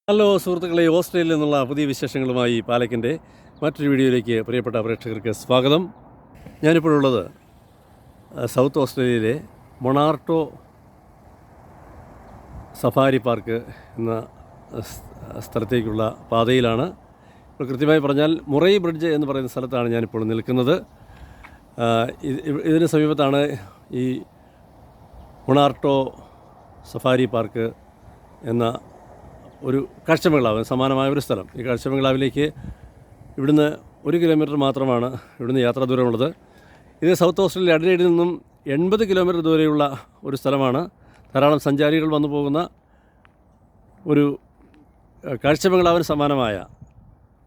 Hello സുഹൃത്തുക്കളെ, ഓസ്ട്രേലിയയിൽ നിന്നുള്ള പുതിയ വിശേഷങ്ങളുമായി പാലക്കിൻ്റെ മറ്റൊരു വീഡിയോയിലേക്ക് പ്രിയപ്പെട്ട പ്രേക്ഷകർക്ക് സ്വാഗതം. ഞാനിപ്പോഴുള്ളത് സൗത്ത് ഓസ്ട്രേലിയയിലെ മൊണാർട്ടോ സഫാരി പാർക്ക് എന്ന സ്ഥലത്തേക്കുള്ള പാതയിലാണ്. ഇപ്പോൾ കൃത്യമായി പറഞ്ഞാൽ മുറൈ ബ്രിഡ്ജ് എന്ന് പറയുന്ന സ്ഥലത്താണ് ഞാനിപ്പോൾ നിൽക്കുന്നത്. ഇതിന് സമീപത്താണ് ഈ മൊണാർട്ടോ സഫാരി പാർക്ക് എന്ന ഒരു കാഴ്ചബംഗ്ലാവ്, സമാനമായ ഒരു സ്ഥലം. ഈ കാഴ്ചബംഗ്ലാവിലേക്ക് ഇവിടുന്ന് 1 കിലോമീറ്റർ മാത്രമാണ് ഇവിടുന്ന് യാത്രാ ദൂരമുള്ളത്. ഇത് സൗത്ത് ഓസ്ട്രേലിയ അഡലേഡിൽ നിന്നും 80 കിലോമീറ്റർ ദൂരെയുള്ള ഒരു സ്ഥലമാണ്. ധാരാളം സഞ്ചാരികൾ വന്നു പോകുന്ന ഒരു കാഴ്ചബംഗ്ലാവിന് സമാനമായ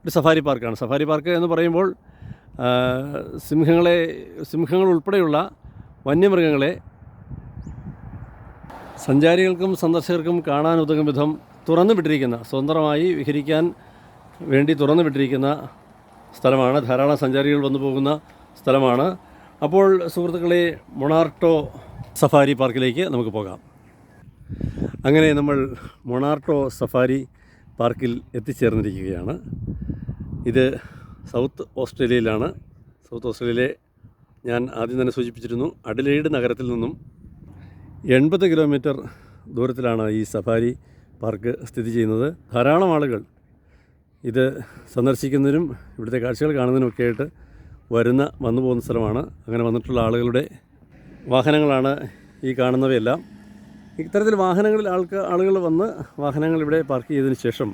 ഒരു സഫാരി പാർക്കാണ്. സഫാരി പാർക്ക് എന്ന് പറയുമ്പോൾ സിംഹങ്ങൾ ഉൾപ്പെടെയുള്ള വന്യമൃഗങ്ങളെ സഞ്ചാരികൾക്കും സന്ദർശകർക്കും കാണാൻ ഉതകും വിധം തുറന്നു വിട്ടിരിക്കുന്ന, സ്വതന്ത്രമായി വിഹരിക്കാൻ വേണ്ടി തുറന്നു വിട്ടിരിക്കുന്ന സ്ഥലമാണ്. ധാരാളം സഞ്ചാരികൾ വന്നു പോകുന്ന സ്ഥലമാണ്. അപ്പോൾ സുഹൃത്തുക്കളെ, മൊണാർട്ടോ സഫാരി പാർക്കിലേക്ക് നമുക്ക് പോകാം. അങ്ങനെ നമ്മൾ മൊണാർട്ടോ സഫാരി പാർക്കിൽ എത്തിച്ചേർന്നിരിക്കുകയാണ്. ഇത് സൗത്ത് ഓസ്ട്രേലിയയിലാണ്. സൗത്ത് ഓസ്ട്രേലിയയിലെ ഞാൻ ആദ്യം തന്നെ സൂചിപ്പിച്ചിരുന്നു, അഡലേഡ് നഗരത്തിൽ നിന്നും 80 കിലോമീറ്റർ ദൂരത്തിലാണ് ഈ സഫാരി പാർക്ക് സ്ഥിതി ചെയ്യുന്നത്. ധാരാളം ആളുകൾ ഇത് സന്ദർശിക്കുന്നതിനും ഇവിടുത്തെ കാഴ്ചകൾ കാണുന്നതിനുമൊക്കെ ആയിട്ട് വന്നു പോകുന്ന സ്ഥലമാണ്. അങ്ങനെ വന്നിട്ടുള്ള ആളുകളുടെ വാഹനങ്ങളാണ് ഈ കാണുന്നവയെല്ലാം. ഇത്തരത്തിൽ വാഹനങ്ങളിൽ ആളുകൾ വന്ന് വാഹനങ്ങൾ ഇവിടെ പാർക്ക് ചെയ്തതിന് ശേഷം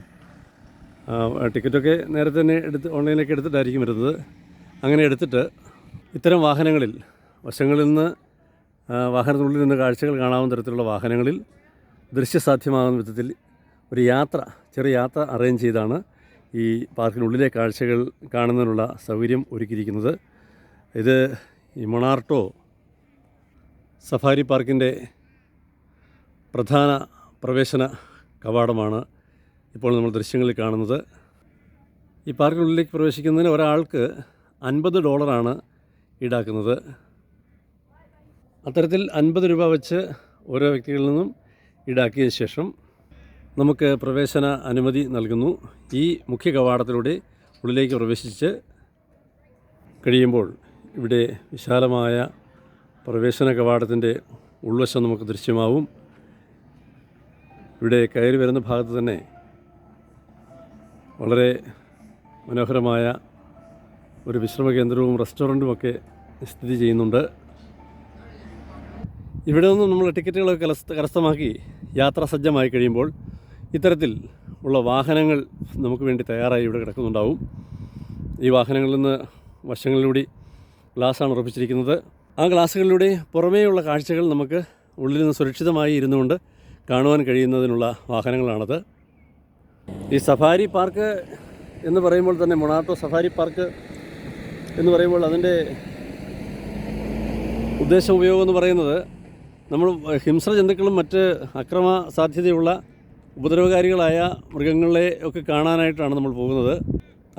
ടിക്കറ്റൊക്കെ നേരത്തെ തന്നെ ഓൺലൈനിലൊക്കെ എടുത്തിട്ടായിരിക്കും വരുന്നത്. അങ്ങനെ എടുത്തിട്ട് ഇത്തരം വാഹനങ്ങളിൽ വശങ്ങളിൽ നിന്ന് വാഹനത്തിനുള്ളിൽ നിന്ന് കാഴ്ചകൾ കാണാവുന്ന തരത്തിലുള്ള വാഹനങ്ങളിൽ ദൃശ്യസാധ്യമാകുന്ന വിധത്തിൽ ഒരു ചെറിയ യാത്ര അറേഞ്ച് ചെയ്താണ് ഈ പാർക്കിനുള്ളിലെ കാഴ്ചകൾ കാണുന്നതിനുള്ള സൗകര്യം ഒരുക്കിയിരിക്കുന്നത്. ഇത് ഈ മൊണാർട്ടോ സഫാരി പാർക്കിൻ്റെ പ്രധാന പ്രവേശന കവാടമാണ് ഇപ്പോൾ നമ്മൾ ദൃശ്യങ്ങളിൽ കാണുന്നത്. ഈ പാർക്കിനുള്ളിലേക്ക് പ്രവേശിക്കുന്നതിന് ഒരാൾക്ക് $50 ഈടാക്കുന്നത്. അത്തരത്തിൽ 50 രൂപ വെച്ച് ഓരോ വ്യക്തികളിൽ നിന്നും ഈടാക്കിയതിന് ശേഷം നമുക്ക് പ്രവേശന അനുമതി നൽകുന്നു. ഈ മുഖ്യ കവാടത്തിലൂടെ ഉള്ളിലേക്ക് പ്രവേശിച്ച് കഴിയുമ്പോൾ ഇവിടെ വിശാലമായ പ്രവേശന കവാടത്തിൻ്റെ ഉൾവശം നമുക്ക് ദൃശ്യമാവും. ഇവിടെ കയറി വരുന്ന ഭാഗത്ത് തന്നെ വളരെ മനോഹരമായ ഒരു വിശ്രമ കേന്ദ്രവും റെസ്റ്റോറൻറ്റുമൊക്കെ സ്ഥിതി ചെയ്യുന്നുണ്ട്. ഇവിടെ നിന്നും നമ്മൾ ടിക്കറ്റുകളൊക്കെ കരസ്ഥമാക്കി യാത്രാ സജ്ജമായി കഴിയുമ്പോൾ ഇത്തരത്തിൽ ഉള്ള വാഹനങ്ങൾ നമുക്ക് വേണ്ടി തയ്യാറായി ഇവിടെ കിടക്കുന്നുണ്ടാവും. ഈ വാഹനങ്ങളിൽ നിന്ന് വശങ്ങളിലൂടെ ഗ്ലാസ്സാണ് ഉറപ്പിച്ചിരിക്കുന്നത്. ആ ഗ്ലാസ്സുകളിലൂടെ പുറമേയുള്ള കാഴ്ചകൾ നമുക്ക് ഉള്ളിൽ നിന്ന് സുരക്ഷിതമായി ഇരുന്നുകൊണ്ട് കാണുവാൻ കഴിയുന്നതിനുള്ള വാഹനങ്ങളാണത്. ഈ സഫാരി പാർക്ക് എന്ന് പറയുമ്പോൾ തന്നെ, മൊണാർട്ടോ സഫാരി പാർക്ക് എന്ന് പറയുമ്പോൾ അതിൻ്റെ ഉദ്ദേശ ഉപയോഗം എന്ന് പറയുന്നത്, നമ്മൾ ഹിംസ്ര ജന്തുക്കളും മറ്റ് അക്രമ സാധ്യതയുള്ള ഉപദ്രവകാരികളായ മൃഗങ്ങളെ ഒക്കെ കാണാനായിട്ടാണ് നമ്മൾ പോകുന്നത്.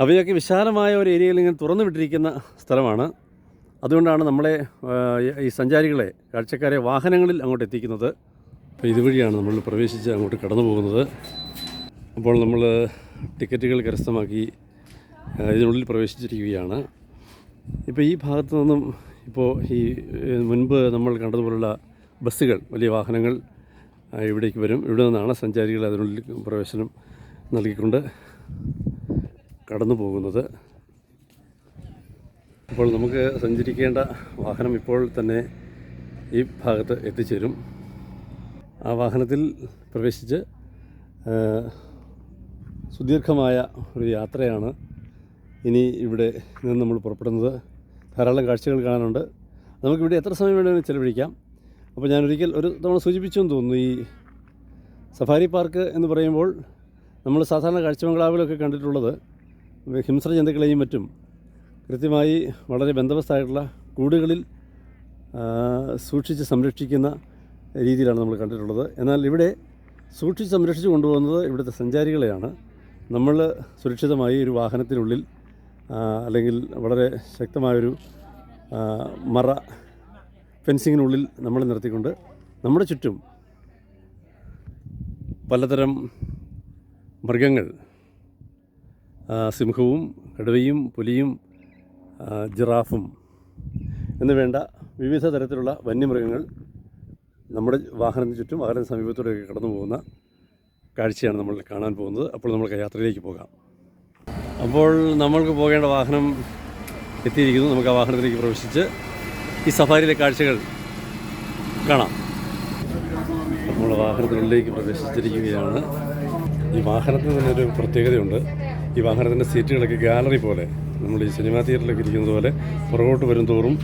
അവയൊക്കെ വിശാലമായ ഒരു ഏരിയയിൽ ഇങ്ങനെ തുറന്നു വിട്ടിരിക്കുന്ന സ്ഥലമാണ്. അതുകൊണ്ടാണ് നമ്മളെ ഈ സഞ്ചാരികളെ, കാഴ്ചക്കാരെ വാഹനങ്ങളിൽ അങ്ങോട്ട് എത്തിക്കുന്നത്. അപ്പോൾ ഇതുവഴിയാണ് നമ്മൾ പ്രവേശിച്ച് അങ്ങോട്ട് കടന്നു പോകുന്നത്. അപ്പോൾ നമ്മൾ ടിക്കറ്റുകൾ കരസ്ഥമാക്കി ഇതിനുള്ളിൽ പ്രവേശിച്ചിരിക്കുകയാണ്. ഇപ്പോൾ ഈ ഭാഗത്തു നിന്നും ഇപ്പോൾ ഈ മുൻപ് നമ്മൾ കണ്ടതുപോലുള്ള ബസ്സുകൾ, വലിയ വാഹനങ്ങൾ ഇവിടേക്ക് വരും. ഇവിടെ നിന്നാണ് സഞ്ചാരികൾ അതിനുള്ളിൽ പ്രവേശനം നൽകിക്കൊണ്ട് കടന്നു പോകുന്നത്. അപ്പോൾ നമുക്ക് സഞ്ചരിക്കേണ്ട വാഹനം ഇപ്പോൾ തന്നെ ഈ ഭാഗത്ത് എത്തിച്ചേരും. ആ വാഹനത്തിൽ പ്രവേശിച്ച് സുദീർഘമായ ഒരു യാത്രയാണ് ഇനി ഇവിടെ നിന്ന് നമ്മൾ പുറപ്പെടുന്നത്. ധാരാളം കാഴ്ചകൾ കാണാനുണ്ട്. നമുക്കിവിടെ എത്ര സമയം വേണമെങ്കിലും ചെലവഴിക്കാം. അപ്പോൾ ഞാനൊരിക്കൽ ഒരു തവണ സൂചിപ്പിച്ചെന്ന് തോന്നുന്നു, ഈ സഫാരി പാർക്ക് എന്ന് പറയുമ്പോൾ നമ്മൾ സാധാരണ കാഴ്ചബംഗ്ലാവിലൊക്കെ കണ്ടിട്ടുള്ളത് ഹിംസ്ര ജന്തുക്കളെയും മറ്റും കൃത്യമായി വളരെ ബന്ദോബസ്തായിട്ടുള്ള കൂടുകളിൽ സൂക്ഷിച്ച് സംരക്ഷിക്കുന്ന രീതിയിലാണ് നമ്മൾ കണ്ടിട്ടുള്ളത്. എന്നാൽ ഇവിടെ സൂക്ഷിച്ച് സംരക്ഷിച്ച് കൊണ്ടുപോകുന്നത് ഇവിടുത്തെ സഞ്ചാരികളെയാണ്. നമ്മൾ സുരക്ഷിതമായി ഒരു വാഹനത്തിനുള്ളിൽ അല്ലെങ്കിൽ വളരെ ശക്തമായൊരു ഫെൻസിങ്ങിനുള്ളിൽ നമ്മളെ നിർത്തിക്കൊണ്ട് നമ്മുടെ ചുറ്റും പലതരം മൃഗങ്ങൾ, സിംഹവും കടുവയും പുലിയും ജിറാഫും എന്ന് വേണ്ട വിവിധ തരത്തിലുള്ള വന്യമൃഗങ്ങൾ നമ്മുടെ വാഹനത്തിന് ചുറ്റും വാഹനത്തിന് സമീപത്തോടെയൊക്കെ കടന്നു പോകുന്ന കാഴ്ചയാണ് നമ്മൾ കാണാൻ പോകുന്നത്. അപ്പോൾ നമുക്ക് യാത്രയിലേക്ക് പോകാം. അപ്പോൾ നമ്മൾക്ക് പോകേണ്ട വാഹനം എത്തിയിരിക്കുന്നു. നമുക്ക് ആ വാഹനത്തിലേക്ക് പ്രവേശിച്ച് ഈ സഫാരിയിലെ കാഴ്ചകൾ കാണാം. നമ്മൾ വാഹനത്തിനുള്ളിലേക്ക് പ്രവേശിച്ചിരിക്കുകയാണ്. ഈ വാഹനത്തിന് തന്നെ ഒരു പ്രത്യേകതയുണ്ട്. ഈ വാഹനത്തിൻ്റെ സീറ്റുകളൊക്കെ ഗാലറി പോലെ, നമ്മൾ ഈ സിനിമാ തിയേറ്ററിലൊക്കെ ഇരിക്കുന്നത് പോലെ പുറകോട്ട് വരും തോറും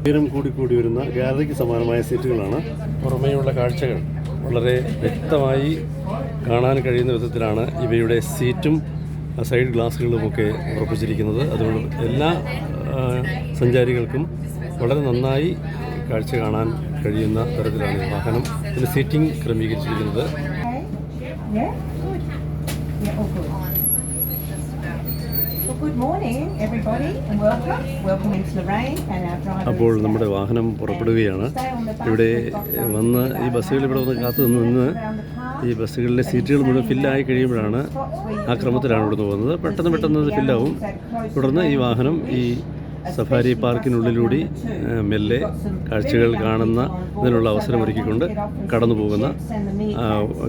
ഉയരം കൂടി വരുന്ന ഗാലറിക്ക് സമാനമായ സീറ്റുകളാണ്. പുറമേയുള്ള കാഴ്ചകൾ വളരെ വ്യക്തമായി കാണാൻ കഴിയുന്ന വിധത്തിലാണ് ഇവയുടെ സീറ്റും സൈഡ് ഗ്ലാസുകളുമൊക്കെ ഉറപ്പിച്ചിരിക്കുന്നത്. അതുകൊണ്ട് എല്ലാ സഞ്ചാരികൾക്കും വളരെ നന്നായി കാഴ്ച കാണാൻ കഴിയുന്ന തരത്തിലാണ് വാഹനം ഇതിൻ്റെ സീറ്റിംഗ് ക്രമീകരിച്ചിരിക്കുന്നത്. അപ്പോൾ നമ്മുടെ വാഹനം പുറപ്പെടുകയാണ്. ഇവിടെ വന്ന് ഈ ബസ്സുകൾ ഇവിടെ വന്ന് കാത്തു നിന്ന് ഈ ബസ്സുകളിലെ സീറ്റുകൾ മുഴുവൻ ഫില്ലായി കഴിയുമ്പോഴാണ് ആ ക്രമത്തിലാണ് ഇവിടുന്ന് പോകുന്നത്. പെട്ടെന്ന് ഫില്ലാവും. തുടർന്ന് ഈ വാഹനം ഈ സഫാരി പാർക്കിനുള്ളിലൂടെ മെല്ലെ കാഴ്ചകൾ കാണുന്നതിനുള്ള അവസരമൊരുക്കിക്കൊണ്ട് കടന്നു പോകുന്ന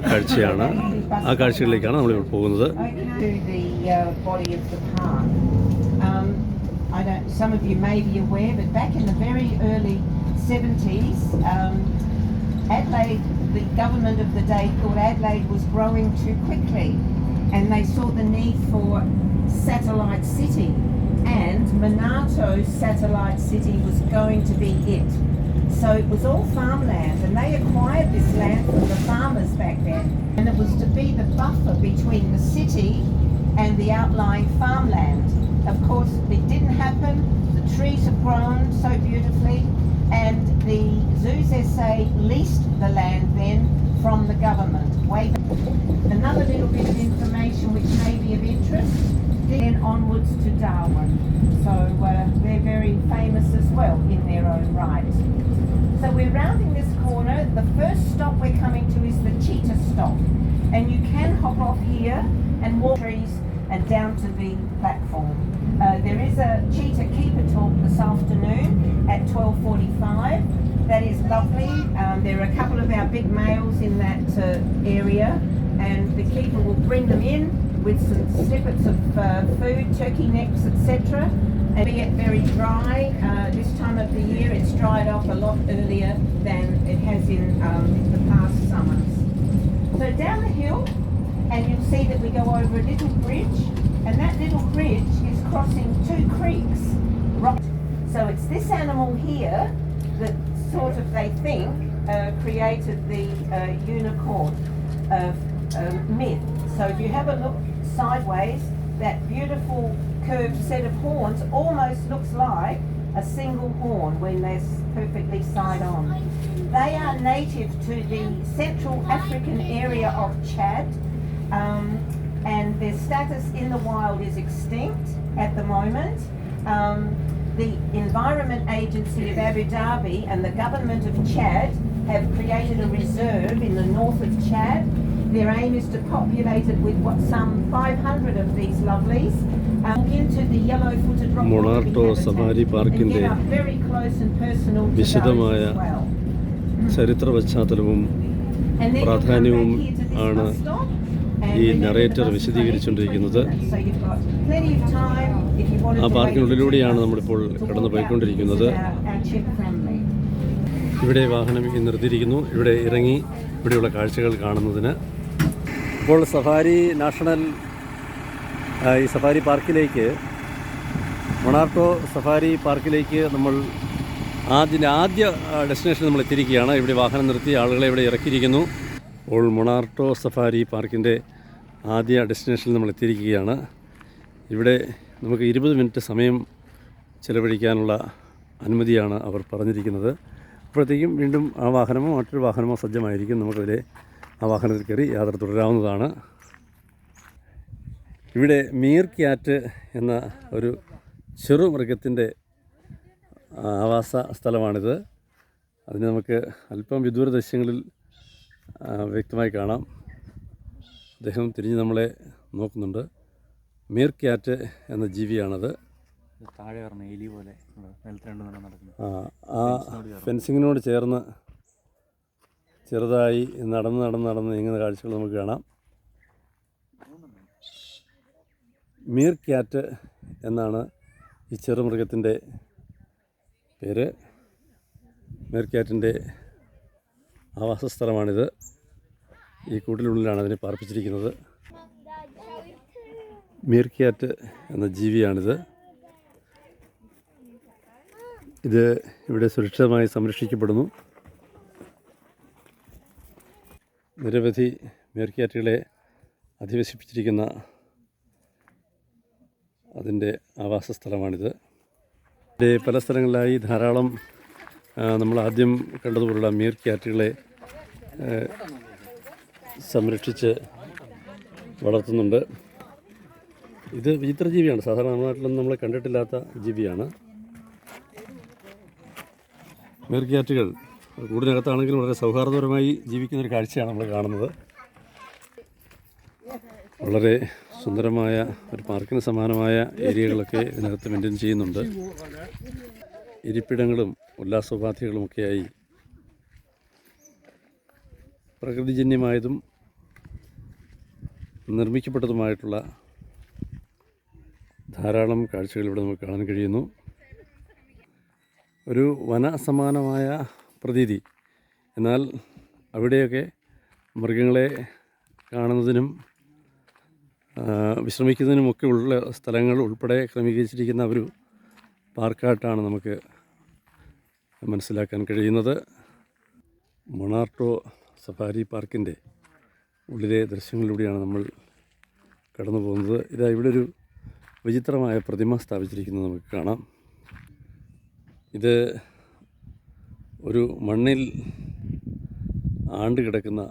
കാഴ്ചയാണ്. ആ കാഴ്ചകളിലേക്കാണ് നമ്മളിപ്പോൾ പോകുന്നത്. Some of you may be aware, but back in the very early 70s, Adelaide, the government of the day thought Adelaide was growing too quickly, and they saw the need for satellite city, and Monarto satellite city was going to be it. So it was all farmland, and they acquired this land from the farmers back then, and it was to be the buffer between the city and the outlying farmland. Of course, it didn't happen. The trees have grown so beautifully, and the Zoos SA leased the land then from the government. Another little bit of information which may be of interest, then onwards to Darwin. So they're very famous as well in their own right. So we're rounding this corner. The first stop we're coming to is the cheetah stop, and you can hop off here and walk trees and down to the platform. There is a cheetah keeper talk this afternoon at 12:45. That is lovely. There are a couple of our big males in that area, and the keeper will bring them in with some snippets of food, turkey necks, etc. And be it very dry. This time of the year it's dried off a lot earlier than it has in the past summers. So down the hill, and you'll see that we go over a little bridge, and that little bridge is crossing two creeks. So it's this animal here that sort of they think created the unicorn myth. So if you have a look sideways, that beautiful curved set of horns almost looks like a single horn when they're perfectly side on. They are native to the Central African area of Chad. And their status in the wild is extinct at the moment. The Environment Agency of Abu Dhabi and the government of Chad have created a reserve in the north of Chad. Their aim is to populate it with some 500 of these lovelies into the yellow-footed rock Monarto Safari Parkinde and get up very close and personal to വിശദമായ those as well. ചരിത്ര പശ്ചാത്തലവും പ്രാധാന്യവും ആണ് ഈ narrator വിശദീകരിച്ചുകൊണ്ടിരിക്കുന്നത്. ആ പാർക്കിനുള്ളിലൂടെയാണ് നമ്മളിപ്പോൾ കടന്നു പോയിക്കൊണ്ടിരിക്കുന്നത്. ഇവിടെ വാഹനം നിർത്തിയിരിക്കുന്നു. ഇവിടെ ഇറങ്ങി ഇവിടെയുള്ള കാഴ്ചകൾ കാണുന്നതിന്. ഇപ്പോൾ ഈ സഫാരി പാർക്കിലേക്ക്, മൊണാർട്ടോ സഫാരി പാർക്കിലേക്ക് നമ്മൾ ആദ്യ ഡെസ്റ്റിനേഷൻ നമ്മൾ എത്തിയിരിക്കുകയാണ്. ഇവിടെ വാഹനം നിർത്തി ആളുകളെ ഇവിടെ ഇറക്കിയിരിക്കുന്നു. ഇപ്പോൾ മൊണാർട്ടോ സഫാരി പാർക്കിൻ്റെ ആദ്യ ഡെസ്റ്റിനേഷനിൽ നമ്മൾ എത്തിയിരിക്കുകയാണ്. ഇവിടെ നമുക്ക് 20 മിനിറ്റ് സമയം ചിലവഴിക്കാനുള്ള അനുമതിയാണ് അവർ പറഞ്ഞിരിക്കുന്നത്. അപ്പോഴത്തേക്കും വീണ്ടും ആ വാഹനമോ മറ്റൊരു വാഹനമോ സജ്ജമായിരിക്കും. നമുക്കതിലെ ആ വാഹനത്തിൽ കയറി യാത്ര തുടരാവുന്നതാണ്. ഇവിടെ മീർ ക്യാറ്റ് എന്ന ഒരു ചെറുമൃഗത്തിൻ്റെ ആവാസ സ്ഥലമാണിത്. അതിന് നമുക്ക് അല്പം വിദൂര ദൃശ്യങ്ങളിൽ വ്യക്തമായി കാണാം. അദ്ദേഹം തിരിഞ്ഞ് നമ്മളെ നോക്കുന്നുണ്ട്. മീർ ക്യാറ്റ് എന്ന ജീവിയാണത്. താഴെ പറഞ്ഞ എലി പോലെ നിലത്തിരണ്ട് നടക്കുന്നത്. ആ ഫെൻസിങ്ങിനോട് ചേർന്ന് ചെറുതായി നടന്ന് നീങ്ങുന്ന കാഴ്ചകൾ നമുക്ക് കാണാം. മീർ ക്യാറ്റ് എന്നാണ് ഈ ചെറുമൃഗത്തിൻ്റെ പേര്. മീർ ക്യാറ്റിൻ്റെ ആവാസസ്ഥലമാണിത്. ഈ കൂട്ടിനുള്ളിലാണ് അതിനെ പാർപ്പിച്ചിരിക്കുന്നത്. മീർ ക്യാറ്റ് എന്ന ജീവിയാണിത്. ഇത് ഇവിടെ സുരക്ഷിതമായി സംരക്ഷിക്കപ്പെടുന്നു. നിരവധി മീർ ക്യാറ്റുകളെ അധിവസിപ്പിച്ചിരിക്കുന്ന അതിൻ്റെ ആവാസ സ്ഥലമാണിത്. ഇവിടെ പല സ്ഥലങ്ങളിലായി ധാരാളം നമ്മൾ ആദ്യം കണ്ടതുപോലുള്ള മീർ ക്യാറ്റുകളെ സംരക്ഷിച്ച് വളർത്തുന്നുണ്ട്. ഇത് വിചിത്ര ജീവിയാണ്. സാധാരണ നമ്മുടെ നാട്ടിലൊന്നും നമ്മൾ കണ്ടിട്ടില്ലാത്ത ജീവിയാണ്. മീർ ക്യാറ്റുകൾ കൂടിനകത്താണെങ്കിലും വളരെ സൗഹാർദ്ദപരമായി ജീവിക്കുന്നൊരു കാഴ്ചയാണ് നമ്മൾ കാണുന്നത്. വളരെ സുന്ദരമായ ഒരു പാർക്കിന് സമാനമായ ഏരിയകളൊക്കെ ഇതിനകത്ത് മെയിൻറ്റെയിൻ ചെയ്യുന്നുണ്ട്. ഇരിപ്പിടങ്ങളും ഉല്ലാസോപാധികളുമൊക്കെയായി പ്രകൃതിജന്യമായതും നിർമ്മിക്കപ്പെട്ടതുമായിട്ടുള്ള ധാരാളം കാഴ്ചകൾ ഇവിടെ നമുക്ക് കാണാൻ കഴിയുന്നു. ഒരു വനസമാനമായ പ്രതീതി. എന്നാൽ അവിടെയൊക്കെ മൃഗങ്ങളെ കാണുന്നതിനും വിശ്രമിക്കുന്നതിനുമൊക്കെ ഉള്ള സ്ഥലങ്ങൾ ഉൾപ്പെടെ ക്രമീകരിച്ചിരിക്കുന്ന ഒരു പാർക്കായിട്ടാണ് നമുക്ക് മനസ്സിലാക്കാൻ കഴിയുന്നത്. മൊണാർട്ടോ സഫാരി പാർക്കിൻ്റെ ഉള്ളിലെ ദൃശ്യങ്ങളിലൂടെയാണ് നമ്മൾ കടന്നു പോകുന്നത്. ഇതാ ഇവിടെ ഒരു വിചിത്രമായ പ്രതിമ സ്ഥാപിച്ചിരിക്കുന്നത് നമുക്ക് കാണാം. ഇത് ഒരു മണ്ണിൽ ആണ്ട് കിടക്കുന്ന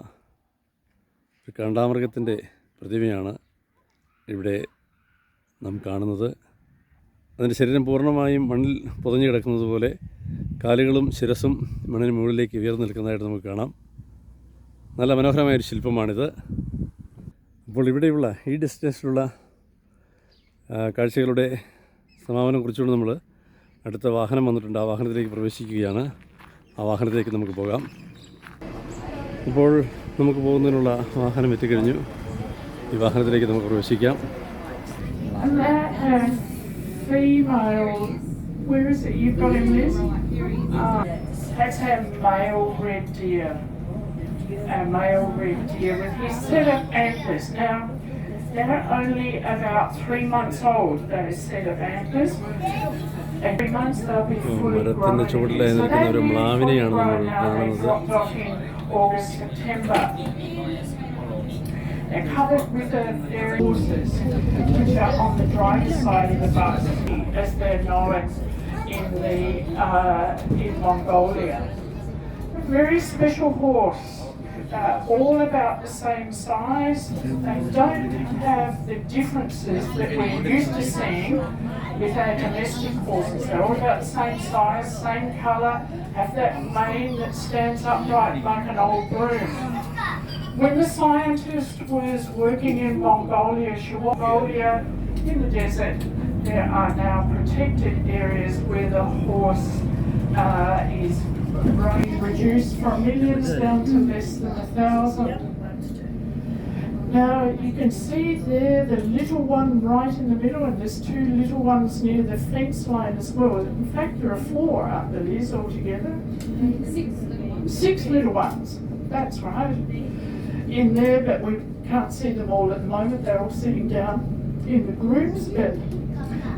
ഒരു കാണ്ടാമൃഗത്തിൻ്റെ പ്രതിമയാണ് ഇവിടെ നാം കാണുന്നത്. അതിൻ്റെ ശരീരം പൂർണ്ണമായും മണ്ണിൽ പുതഞ്ഞു കിടക്കുന്നത് പോലെ കാലുകളും ശിരസും മണ്ണിന് മുകളിലേക്ക് ഉയർന്നു നിൽക്കുന്നതായിട്ട് നമുക്ക് കാണാം. നല്ല മനോഹരമായൊരു ശില്പമാണിത്. അപ്പോൾ ഇവിടെയുള്ള ഈ ഡെസ്റ്റിനേഷനിലുള്ള കാഴ്ചകളുടെ സമാപനം കുറിച്ചുകൊണ്ട് നമ്മൾ അടുത്ത വാഹനം വന്നിട്ടുണ്ട്. ആ വാഹനത്തിലേക്ക് പ്രവേശിക്കുകയാണ്. ആ വാഹനത്തിലേക്ക് നമുക്ക് പോകാം. ഇപ്പോൾ നമുക്ക് പോകുന്നതിനുള്ള വാഹനം എത്തിക്കഴിഞ്ഞു. ഈ വാഹനത്തിലേക്ക് നമുക്ക് പ്രവേശിക്കാം. Female, where is it? You've got him, Liz? That's our male red deer. Our male red deer with his set of antlers. Now, they're only about 3 months old, those set of antlers. And 3 months they'll be fully grown. So they fully grown now. They dropped off in August, September. They're covered with their horses, which are on the driver's side of the bus, as they're known in Mongolia. A very special horse, all about the same size. They don't have the differences that we're used to seeing with our domestic horses. They're all about the same size, same colour, have that mane that stands upright like an old broom. When the scientist was working in Mongolia, in the desert, there are now protected areas where the horse is reduced from millions down to less than 1,000. Now you can see there the little one right in the middle, and there's 2 little ones near the fence line as well. In fact, there are 4, aren't there, Liz, altogether? 6 little ones, that's right. In there, but we can't see them all at the moment. They're all sitting down in the groups, but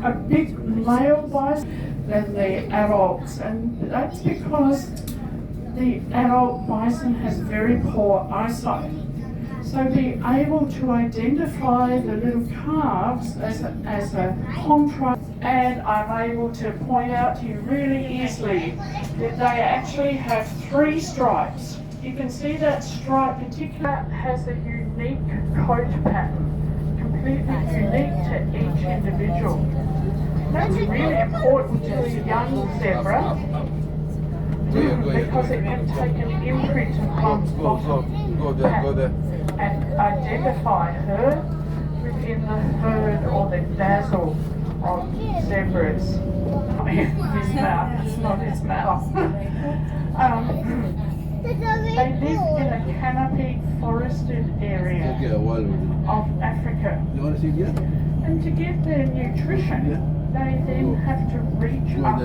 a big male bison than the adults, and that's because the adult bison has very poor eyesight. So be able to identify the little calves as a contrast, and I'm able to point out to you really easily that they actually have 3 stripes. You can see that stripe particular has a unique coat pattern, completely unique to each individual. That's really important to the young zebra because it can take an imprint on the bottom. and identify her within the herd or the dazzle of zebras. His mouth, it's not his mouth. They live in a canopied forested area of Africa. And to get their nutrition, they then have to reach up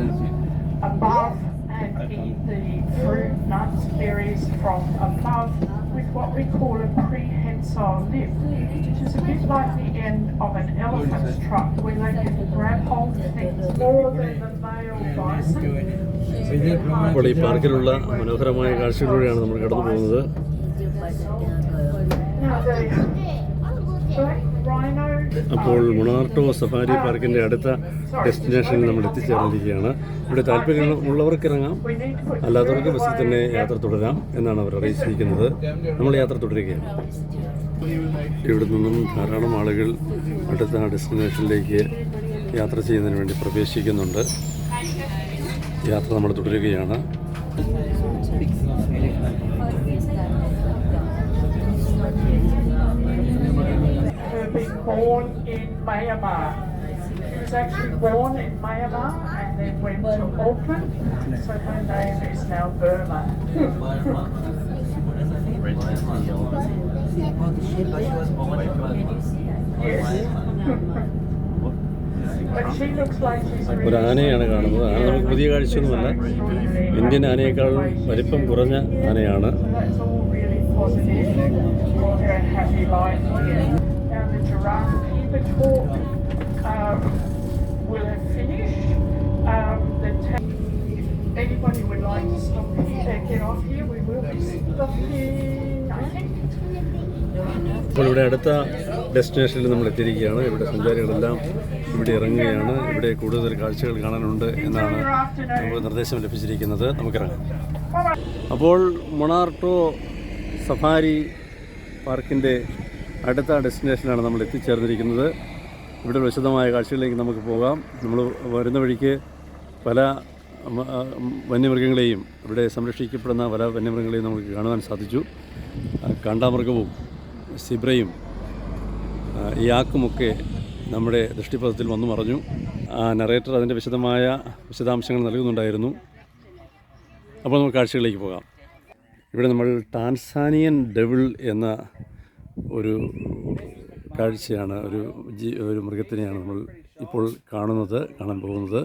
above and eat the fruit, nuts, berries from above with what we call a prehensile lip, which is a bit like the end of an elephant's trunk where they can grab hold of things more than the male bison. അപ്പോൾ ഈ പാർക്കിലുള്ള മനോഹരമായ കാഴ്ചകളിലൂടെയാണ് നമ്മൾ കടന്നു പോകുന്നത്. Now the black rhino. അപ്പോൾ മൊണാർട്ടോ safari പാർക്കിൻ്റെ അടുത്ത ഡെസ്റ്റിനേഷനിൽ നമ്മൾ എത്തിച്ചേർന്നിരിക്കുകയാണ്. ഇവിടെ താല്പര്യമുള്ളവർക്ക് ഇറങ്ങാം, അല്ലാത്തവർക്ക് ബസ്സിൽ തന്നെ യാത്ര തുടരാം എന്നാണ് അവർ അറിയിച്ചിരിക്കുന്നത്. നമ്മൾ യാത്ര തുടരുകയാണ്. ഇവിടെ നിന്നും ധാരാളം ആളുകൾ അടുത്ത ഡെസ്റ്റിനേഷനിലേക്ക് യാത്ര ചെയ്യുന്നതിന് വേണ്ടി പ്രവേശിക്കുന്നുണ്ട്. യാത്ര നമ്മൾ തുടരുകയാണ്. Been born in Myanmar. She was actually born in Myanmar and then went to Auckland, so her name is now Burma. Yes. But she looks like she's ഒരു ആനയാണ് കാണുന്നത്. ആന നമുക്ക് പുതിയ കാഴ്ചയൊന്നുമല്ല, ഇന്ത്യൻ ആനയേക്കാളും വലിപ്പം കുറഞ്ഞ ആനയാണ്. That's all really positive for her happy life here. Now the giraffe keeper talk will have finished. If anybody would like to stop here, get off here, we will be stopping, I think. അപ്പോൾ ഇവിടെ അടുത്ത ഡെസ്റ്റിനേഷനിൽ നമ്മൾ എത്തിയിരിക്കുകയാണ്. ഇവിടെ സഞ്ചാരികളെല്ലാം ഇവിടെ ഇറങ്ങുകയാണ്. ഇവിടെ കൂടുതൽ കാഴ്ചകൾ കാണാനുണ്ട് എന്നാണ് നമുക്ക് നിർദ്ദേശം ലഭിച്ചിരിക്കുന്നത്. നമുക്കിറങ്ങാം. അപ്പോൾ മൊണാർട്ടോ സഫാരി പാർക്കിൻ്റെ അടുത്ത ഡെസ്റ്റിനേഷനാണ് നമ്മൾ എത്തിച്ചേർന്നിരിക്കുന്നത്. ഇവിടെ വിശദമായ കാഴ്ചകളിലേക്ക് നമുക്ക് പോകാം. നമ്മൾ വരുന്ന വഴിക്ക് പല വന്യമൃഗങ്ങളെയും, ഇവിടെ സംരക്ഷിക്കപ്പെടുന്ന പല വന്യമൃഗങ്ങളെയും നമുക്ക് കാണുവാൻ സാധിച്ചു. കാണ്ടാമൃഗവും സിബ്രയും യാക്കുമൊക്കെ നമ്മുടെ ദൃഷ്ടിപഥത്തിൽ വന്നു മറഞ്ഞു. നറേറ്റർ അതിൻ്റെ വിശദാംശങ്ങൾ നൽകുന്നുണ്ടായിരുന്നു. അപ്പോൾ നമുക്ക് കാഴ്ചകളിലേക്ക് പോകാം. ഇവിടെ നമ്മൾ ടാൻസാനിയൻ ഡെവിൾ എന്ന ഒരു കാഴ്ചയാണ്, ഒരു മൃഗത്തിനെയാണ് നമ്മൾ ഇപ്പോൾ കാണാൻ പോകുന്നത്.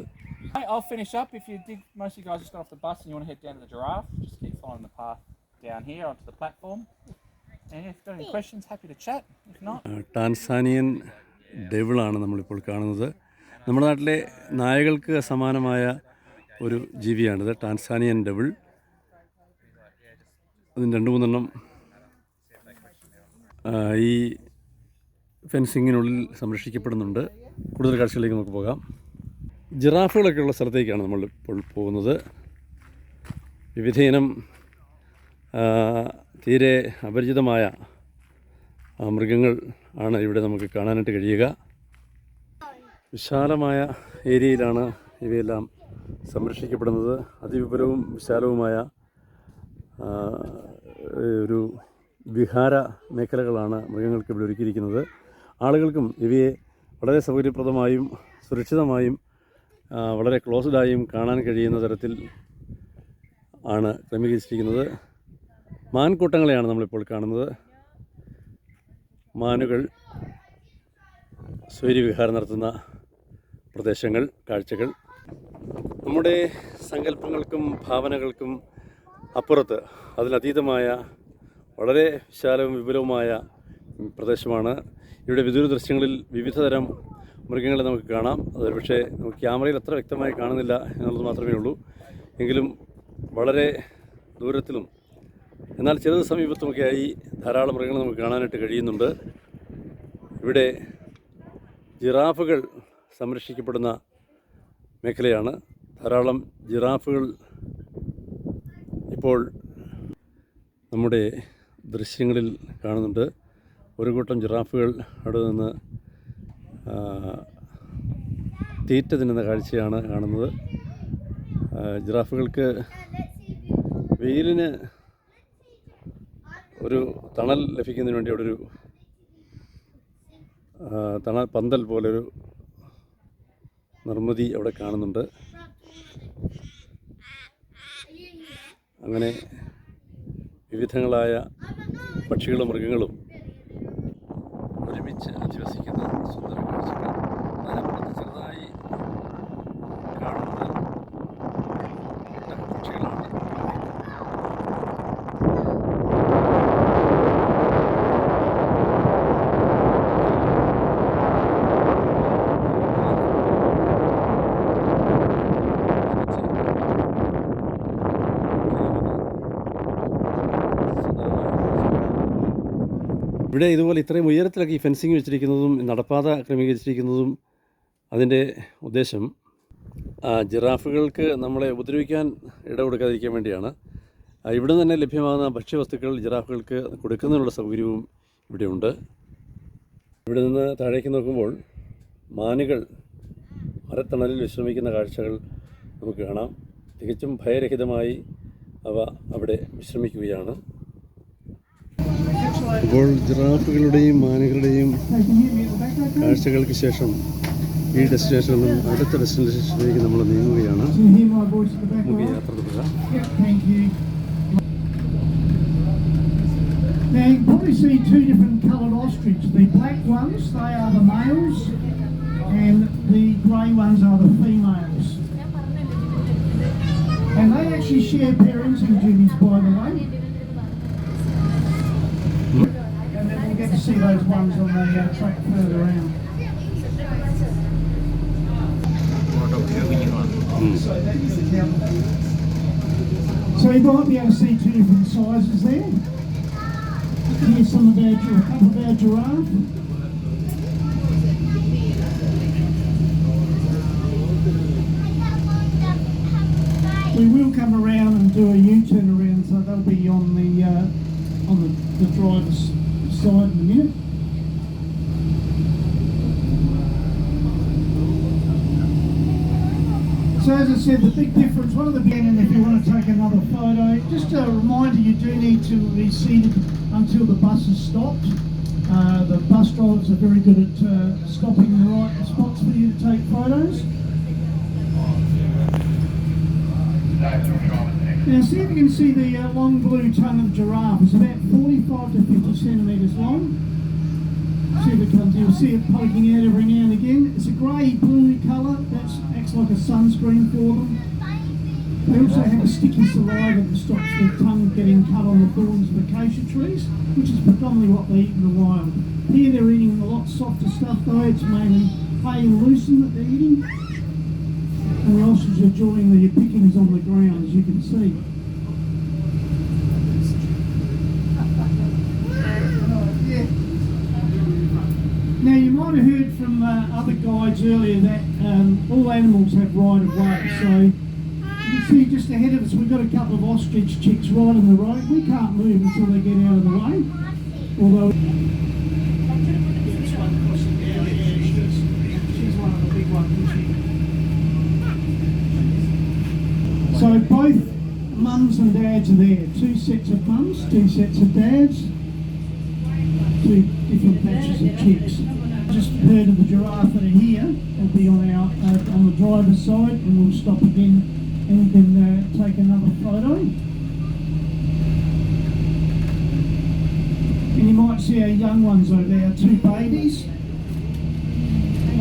I'll finish up. If you think most of you guys just got off the bus and you want to head down to the giraffe, just keep following the path down here onto the platform. And if you've got any questions, happy to chat. If not, Tanzanian ഡെവിളാണ് നമ്മളിപ്പോൾ കാണുന്നത്. നമ്മുടെ നാട്ടിലെ നായകൾക്ക് സമാനമായ ഒരു ജീവിയാണിത്, Tanzanian devil. അതിന് 2-3 ഈ ഫെൻസിങ്ങിനുള്ളിൽ സംരക്ഷിക്കപ്പെടുന്നുണ്ട്. കൂടുതൽ കാഴ്ചകളിലേക്ക് നമുക്ക് പോകാം. ജിറാഫുകളൊക്കെ ഉള്ള സ്ഥലത്തേക്കാണ് നമ്മൾ ഇപ്പോൾ പോകുന്നത്. വിവിധയിനം തീരെ അപരിചിതമായ മൃഗങ്ങൾ ആണ് ഇവിടെ നമുക്ക് കാണാനായിട്ട് കഴിയുക. വിശാലമായ ഏരിയയിലാണ് ഇവയെല്ലാം സംരക്ഷിക്കപ്പെടുന്നത്. അതിവിപുലവും വിശാലവുമായ ഒരു വിഹാര മേഖലകളാണ് മൃഗങ്ങൾക്ക് ഇവിടെ ഒരുക്കിയിരിക്കുന്നത്. ആളുകൾക്കും ഇവയെ വളരെ സൗകര്യപ്രദമായും സുരക്ഷിതമായും വളരെ ക്ലോസ്ഡായും കാണാൻ കഴിയുന്ന തരത്തിൽ ആണ് ക്രമീകരിച്ചിരിക്കുന്നത്. മാൻകൂട്ടങ്ങളെയാണ് നമ്മളിപ്പോൾ കാണുന്നത്. മാനുകൾ സ്വൈര്യവിഹാരം നടത്തുന്ന പ്രദേശങ്ങൾ, കാഴ്ചകൾ. നമ്മുടെ സങ്കല്പങ്ങൾക്കും ഭാവനകൾക്കും അപ്പുറത്ത് അതിലതീതമായ വളരെ വിശാലവും വിപുലവുമായ പ്രദേശമാണ്. ഇവിടെ വിദൂര ദൃശ്യങ്ങളിൽ വിവിധ തരം മൃഗങ്ങളെ നമുക്ക് കാണാം. അത് പക്ഷേ നമുക്ക് ക്യാമറയിൽ അത്ര വ്യക്തമായി കാണുന്നില്ല എന്നുള്ളത് മാത്രമേ ഉള്ളൂ. എങ്കിലും വളരെ ദൂരത്തിലും എന്നാൽ ചെറു സമീപത്തുമൊക്കെയായി ധാരാളം മൃഗങ്ങൾ നമുക്ക് കാണാനായിട്ട് കഴിയുന്നുണ്ട്. ഇവിടെ ജിറാഫുകൾ സംരക്ഷിക്കപ്പെടുന്ന മേഖലയാണ്. ധാരാളം ജിറാഫുകൾ ഇപ്പോൾ നമ്മുടെ ദൃശ്യങ്ങളിൽ കാണുന്നുണ്ട്. ഒരു കൂട്ടം ജിറാഫുകൾ അവിടെ നിന്ന് തീറ്റ തിന്നുന്ന കാഴ്ചയാണ് കാണുന്നത്. ജിറാഫുകൾക്ക് വെയിലിന് ഒരു തണൽ ലഭിക്കുന്നതിന് വേണ്ടി അവിടെ ഒരു തണൽ പന്തൽ പോലൊരു നിർമ്മിതി അവിടെ കാണുന്നുണ്ട്. അങ്ങനെ വിവിധങ്ങളായ പക്ഷികളും മൃഗങ്ങളും ഒരുമിച്ച് അധിവസിക്കുന്ന സുന്ദര കാഴ്ചകൾ. അതിനപ്പുറത്ത് ചെറുതായി കാണുന്നത് പക്ഷികളാണ്. ഇവിടെ ഇതുപോലെ ഇത്രയും ഉയരത്തിലൊക്കെ ഈ ഫെൻസിങ് വെച്ചിരിക്കുന്നതും നടപ്പാത ക്രമീകരിച്ചിരിക്കുന്നതും അതിൻ്റെ ഉദ്ദേശം ജിറാഫുകൾക്ക് നമ്മളെ ഉപദ്രവിക്കാൻ ഇട കൊടുക്കാതിരിക്കാൻ വേണ്ടിയാണ്. ഇവിടെ തന്നെ ലഭ്യമാകുന്ന ഭക്ഷ്യവസ്തുക്കൾ ജിറാഫുകൾക്ക് കൊടുക്കുന്നതിനുള്ള സൗകര്യവും ഇവിടെയുണ്ട്. ഇവിടെ നിന്ന് താഴേക്ക് നോക്കുമ്പോൾ മാനുകൾ മരത്തണലിൽ വിശ്രമിക്കുന്ന കാഴ്ചകൾ നമുക്ക് കാണാം. തികച്ചും ഭയരഹിതമായി അവ അവിടെ വിശ്രമിക്കുകയാണ്. ഇപ്പോൾ ജിറാഫുകളുടെയും മാനുകളുടെയും കാഴ്ചകൾക്ക് ശേഷം ഈ ഡെസ്റ്റിനേഷനിൽ നിന്നും അടുത്ത ഡെസ്റ്റിനേഷനിലേക്ക് നമ്മൾ നീങ്ങുകയാണ്. നമുക്ക് യാത്ര തുടരാം. Now you can probably see two different coloured ostrich. The black ones, they are the males, and the grey ones are the females. And they actually share parenting duties, by the way. And then we'll get to see those ones on the track further around. So you might be able to see two different sizes there. Here's some of a couple of our giraffe. We will come around and do a U-turn around, so they'll be on the driver's side in a minute. So as I said, the big difference, one of the beginning, if you want to take another photo, just a reminder, you do need to be seated until the bus has stopped. The bus drivers are very good at stopping in the right spots for you to take photos. Now see if you can see the long blue tongue of giraffe. It's about 45 to 50 centimetres long. See if it comes, you'll see it poking out every now and again. It's a grey-blue colour, that acts like a sunscreen for them. They also have a sticky saliva that stops their tongue getting cut on the thorns of acacia trees, which is predominantly what they eat in the wild. Here they're eating a lot softer stuff though, it's mainly hay and lucerne that they're eating. And the ostrich are enjoying the pickings on the ground, as you can see. Now you might have heard from other guides earlier that all animals have right of way. So you can see just ahead of us we've got a couple of ostrich chicks right on the road. We can't move until they get out of the way. Although she's one of the big ones, isn't she? So both mums and dads are there. Two sets of mums, two sets of dads. Two different batches of chicks. Just heard of the giraffe that are here. They'll be on our on the driver's side, and we'll stop again and we can take another photo. And you might see our young ones over there, two babies.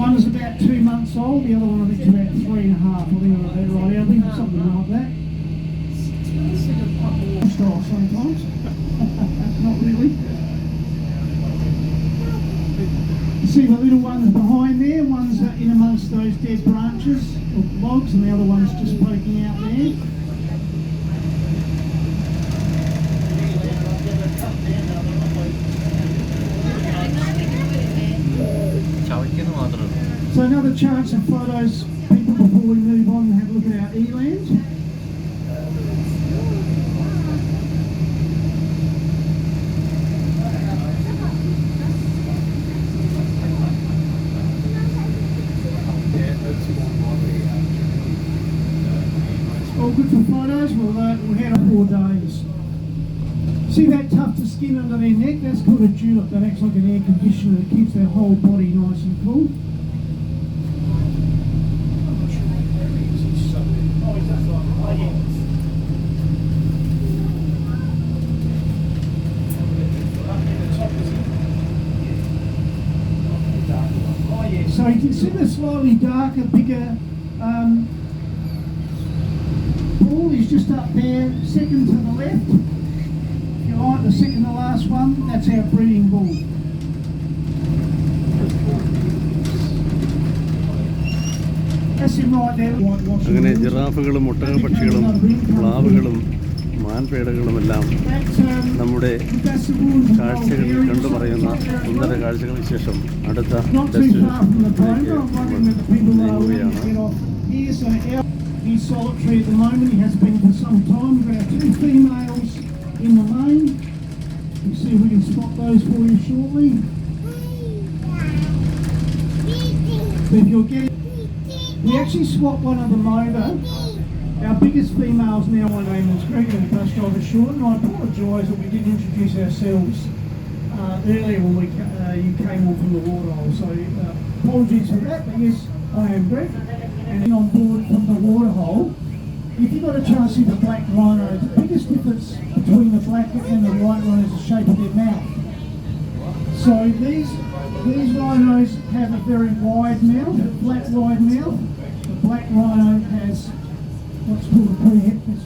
One is about 2 months old, the other one I think is about 3.5. I think right, I think something like that. Style sometimes. Not really. You see the little ones behind there, one's in amongst those dead branches or logs, and the other one's just poking out there. So another chance of photos, people, before we move on and have a look at our eland. All good for photos. We'll head on 4 days. See that tuft of skin under their neck? That's called a julep. That acts like an air conditioner. It keeps their whole body nice and cool. So you can see the slightly darker, bigger bull is just up there, second to the left. If you like, the second to last one, that's our breeding bull. That's him right there. അങ്ങനെ ജിറാഫുകളും ഒട്ടക പക്ഷികളും പ്ലാവുകളും മാൻപേടകളുമെല്ലാം നമ്മുടെ കാഴ്ചകൾ കണ്ടു പറയുന്ന സുന്ദര കാഴ്ചകൾക്ക് ശേഷം അടുത്ത ഡെസ്റ്റിനേഷനിലേക്ക് നീങ്ങുകയാണ്. He's solitary at the moment. He has been for some time. We've got 2 females in the main. We'll see if we can spot those for you shortly. But if you're getting, we actually swap one of them over. Our biggest females now, my name is Greg and bus driver Sean, and I apologise that we didn't introduce ourselves earlier when you came on from the waterhole. So apologies for that, but yes, I am Greg. And on board from the waterhole, if you've got a chance to see the black rhino, the biggest difference between the black and the white rhino is the shape of their mouth. So these rhinos have a very wide mouth, a flat wide mouth. The black rhino has what's called a prehepatic.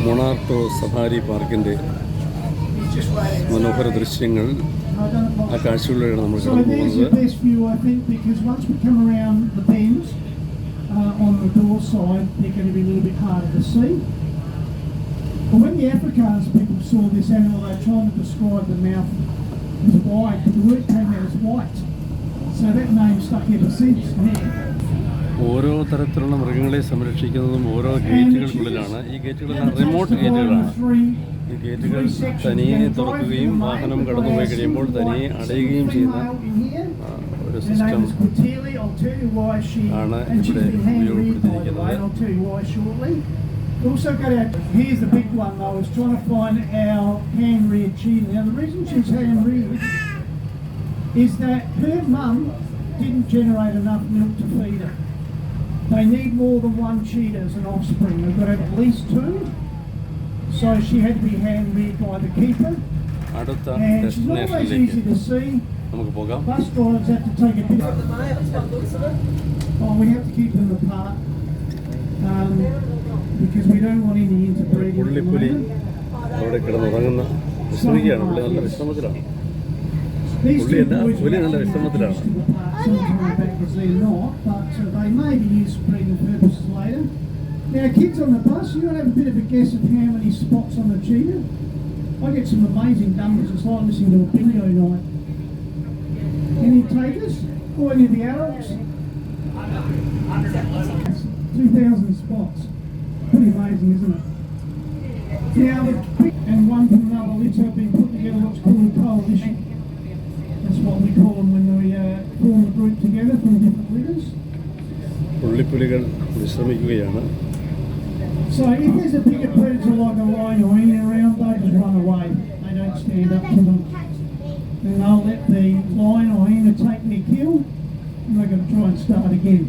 Monarto safari പാർക്കിൻ്റെ മനോഹര ദൃശ്യങ്ങൾ ആ കാഴ്ചകളിലൂടെയാണ് നമ്മൾ So കടന്നു there's your പോകുന്നത്. best view, I think, because once we come around the bend on the door side, they're going to be a little bit harder to see. But when the Afrikaans people saw this animal, they were trying to describe the mouth as wide, but the word came out as white. So that name stuck ever since. ഓരോ തരത്തിലുള്ള മൃഗങ്ങളെ സംരക്ഷിക്കുന്നതും ഓരോ ഗേറ്റുകൾക്കുള്ളിലാണ്. ഈ ഗേറ്റുകളെല്ലാം remote ഗേറ്റുകളാണ്. ഈ ഗേറ്റുകൾ തനിയെ തുറക്കുകയും വാഹനം കടന്നുപോയി കഴിയുമ്പോൾ തനിയെ അടയുകയും ചെയ്യുന്ന ഒരു സിസ്റ്റം ആണ് ഇവിടെ ഉപയോഗപ്പെടുത്തിയിരിക്കുന്നത്. Also got our, here's the big one though, is trying to find our hand-reared cheetah. Now the reason she's hand-reared is that her mum didn't generate enough milk to feed her. They need more than one cheetah as an offspring. They've got to have at least 2. So she had to be hand-reared by the keeper. അടുത്ത And she's not always easy to see. നമുക്ക് പോകാം. Bus drivers have to take a bit of oh, we have to keep them apart. Because we don't want any interbreeding. പുള്ളിപ്പുലി അവിടെ കിടന്നുറങ്ങുന്ന വിശ്രമിക്കുകയാണ്. പുള്ളി നല്ല വിശ്രമത്തിലാണ്. പുള്ളിയല്ല, പുലി നല്ല വിശ്രമത്തിലാണ്. They're not, but they may be used for breeding purposes later. Now, kids on the bus, you want to have a bit of a guess of how many spots on the cheetah? I get some amazing numbers. It's like listening to a bingo night. Any takers? Or any of the adults? 2,000 spots. Pretty amazing, isn't it? Now, the big and one from another litter have been put together what's called a coalition. That's what we call them when we form a group together from different litters. പുള്ളിപ്പുലികൾ വിശ്രമിക്കുകയാണ്. So if there's a bigger predator like a lion or any around, they just run away. They don't stand up to them. Then they'll let the lion or hyena take their kill, and they're going to try and start again.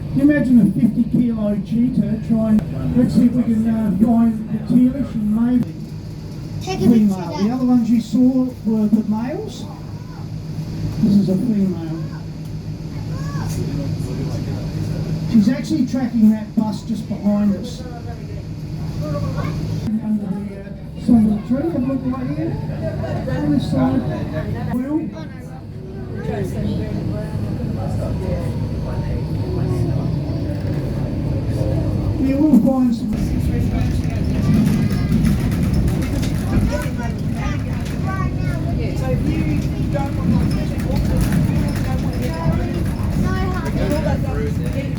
Can you imagine a 50-kilo cheetah trying? Let's see if we can find the tealish and maybe female. The other ones you saw were the males. This is a female. She's actually tracking that bus just behind us. Under the side of the tree, have a look right here. On this side. Well, you will find some.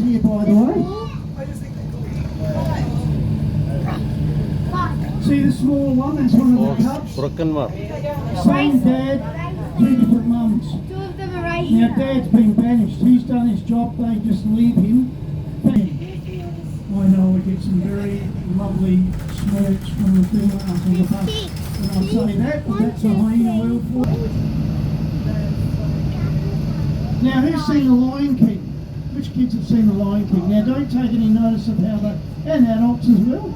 Here, by the way. See the small one? That's one of the cubs. പുറക്കന്മാർ Same dad, 2 different mums. 2 of them are right Now Dad's been banished. He's done his job. They just leave him. I know we get some very lovely smirks from the thing on the bus when I say that, but that's a hyena world for you. Now, who's seen The Lion King? Which kids have seen The Lion King? Now, don't take any notice of how they, and adults as well,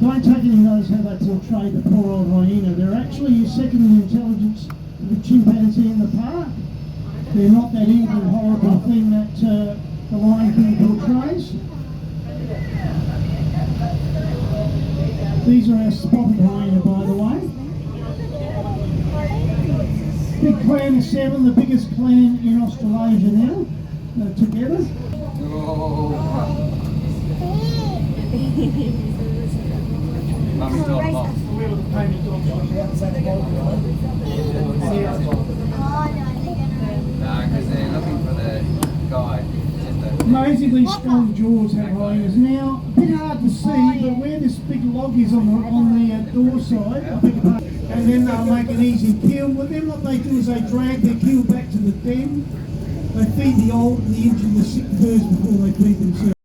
don't take any notice how they portray the poor old hyena. They're actually second in intelligence to the chimpanzee in the park. They're not that evil, horrible thing that The Lion King portrays. These are our spotted hyena, by the way. Big clan of 7, the biggest clan in Australasia now, together. Mummy's dog lost. Because they're looking for the guide. Amazingly strong jaws have hyenas. Now, a bit hard to see, but where this big log is on the door side, and then they'll make an easy kill. But then what they do is they drag their kill back to the den. They feed the old, the injured, the sick birds before they feed themselves.